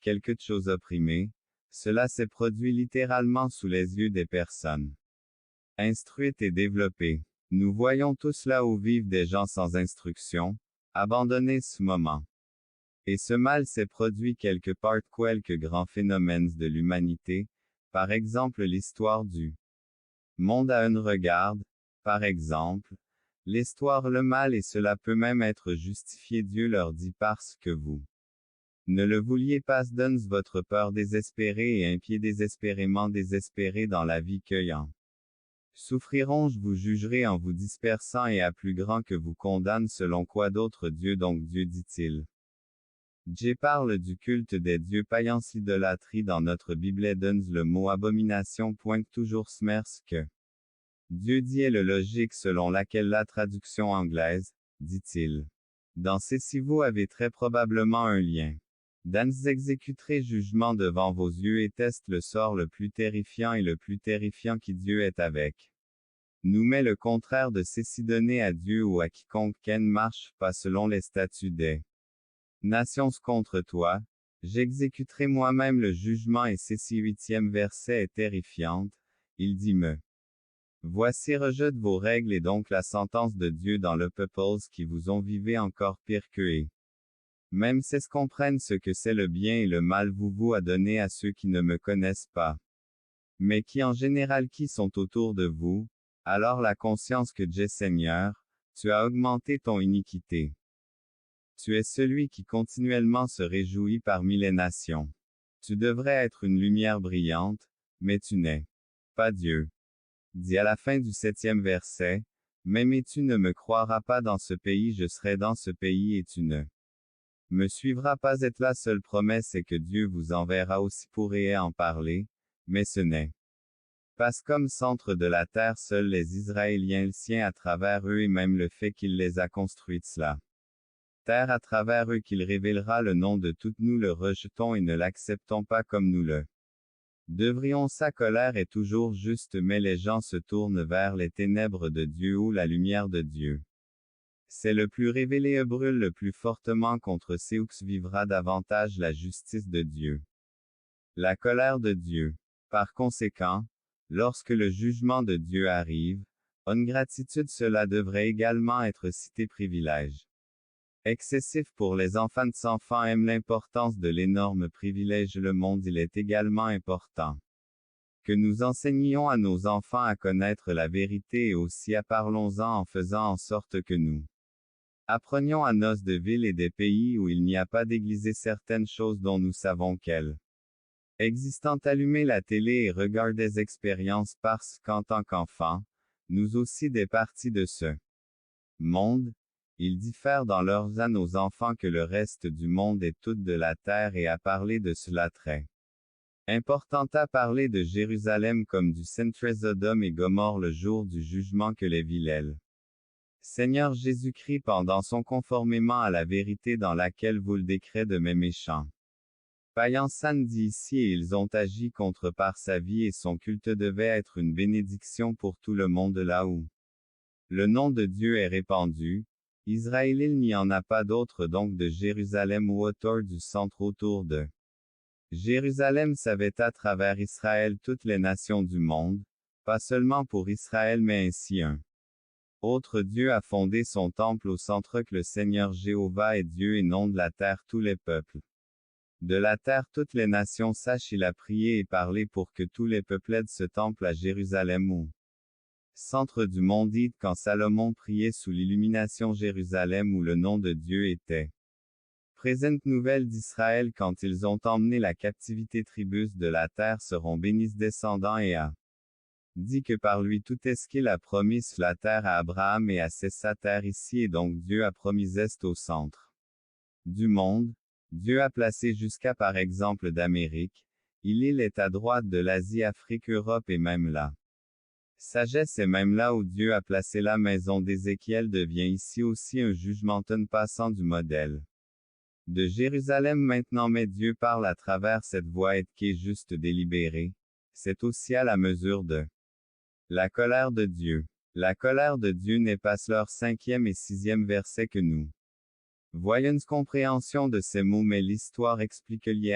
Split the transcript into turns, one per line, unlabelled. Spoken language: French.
quelque chose opprimé, cela s'est produit littéralement sous les yeux des personnes instruites et développées. Nous voyons tous là où vivent des gens sans instruction, abandonnés ce moment. Et ce mal s'est produit quelque part quelques grands phénomènes de l'humanité, par exemple l'histoire du monde à un regard, par exemple, l'histoire le mal et cela peut même être justifié Dieu leur dit parce que vous ne le vouliez pas donne votre peur désespérée et un pied désespérément désespéré dans la vie cueillant. Souffriront je vous jugerai en vous dispersant et à plus grand que vous condamne selon quoi d'autres dieux donc Dieu dit-il. Dieu parle du culte des dieux païens idolâtrie dans notre Bible donne le mot abomination pointe toujours smers que Dieu dit est le logique selon laquelle la traduction anglaise, dit-il. Dans ceci vous avez très probablement un lien. Dans exécuterez jugement devant vos yeux et teste le sort le plus terrifiant et le plus terrifiant qui Dieu est avec. Nous met le contraire de ceci donné à Dieu ou à quiconque qu'elle marche pas selon les statuts des nations contre toi, j'exécuterai moi-même le jugement et ceci 8e verset est terrifiante, il dit me. Voici rejette vos règles et donc la sentence de Dieu dans le peuples qui vous ont vivé encore pire qu'eux. Même c'est comprennent ce que c'est le bien et le mal vous a donné à ceux qui ne me connaissent pas. Mais qui en général qui sont autour de vous, alors la conscience que Dieu Seigneur, tu as augmenté ton iniquité. Tu es celui qui continuellement se réjouit parmi les nations. Tu devrais être une lumière brillante, mais tu n'es pas Dieu. Dit à la fin du 7e verset, même et tu ne me croiras pas dans ce pays je serai dans ce pays et tu ne me suivras pas être la seule promesse est que Dieu vous enverra aussi pour et en parler, mais ce n'est pas comme centre de la terre seuls les Israéliens le sien à travers eux et même le fait qu'il les a construites cela. Terre à travers eux qu'il révélera le nom de toutes nous le rejetons et ne l'acceptons pas comme nous le devrions sa colère est toujours juste mais les gens se tournent vers les ténèbres de Dieu ou la lumière de Dieu. C'est le plus révélé et brûle le plus fortement contre Séoux vivra davantage la justice de Dieu. La colère de Dieu. Par conséquent, lorsque le jugement de Dieu arrive, en gratitude cela devrait également être cité privilège. Excessif pour les enfants aiment l'importance de l'énorme privilège le monde il est également important. Que nous enseignions à nos enfants à connaître la vérité et aussi à parlons-en en faisant en sorte que nous apprenions à nos de villes et des pays où il n'y a pas d'église et certaines choses dont nous savons qu'elles existent allumez la télé et regardez des expériences parce qu'en tant qu'enfants, nous aussi des parties de ce monde, ils diffèrent dans leurs ânes aux enfants que le reste du monde et toute de la terre et à parler de cela très important à parler de Jérusalem comme du centre Sodome et Gomorrhe le jour du jugement que les villes. Seigneur Jésus-Christ pendant son conformément à la vérité dans laquelle vous le décret de mes méchants. Païens San dit ici et ils ont agi contre par sa vie et son culte devait être une bénédiction pour tout le monde là où le nom de Dieu est répandu. Israël il n'y en a pas d'autre donc de Jérusalem ou autour du centre autour de Jérusalem savait à travers Israël toutes les nations du monde, pas seulement pour Israël mais ainsi un autre Dieu a fondé son temple au centre que le Seigneur Jéhovah est Dieu et non de la terre tous les peuples. De la terre toutes les nations sachent il a prié et parlé pour que tous les peuples aident ce temple à Jérusalem où centre du monde dit quand Salomon priait sous l'illumination Jérusalem où le nom de Dieu était présente nouvelle d'Israël quand ils ont emmené la captivité tribus de la terre seront bénis descendants et a dit que par lui tout est ce qu'il a promis sur la terre à Abraham et à sa terre ici et donc Dieu a promis est au centre du monde, Dieu a placé jusqu'à par exemple d'Amérique, il est à droite de l'Asie Afrique Europe et même là. Sagesse et même là où Dieu a placé la maison d'Ézéchiel devient ici aussi un jugement passant du modèle de Jérusalem maintenant mais Dieu parle à travers cette voie et qui est juste délibérée, c'est aussi à la mesure de la colère de Dieu. La colère de Dieu n'est pas leur 5e et 6e verset que nous Voyons compréhension de ces mots mais l'histoire explique lié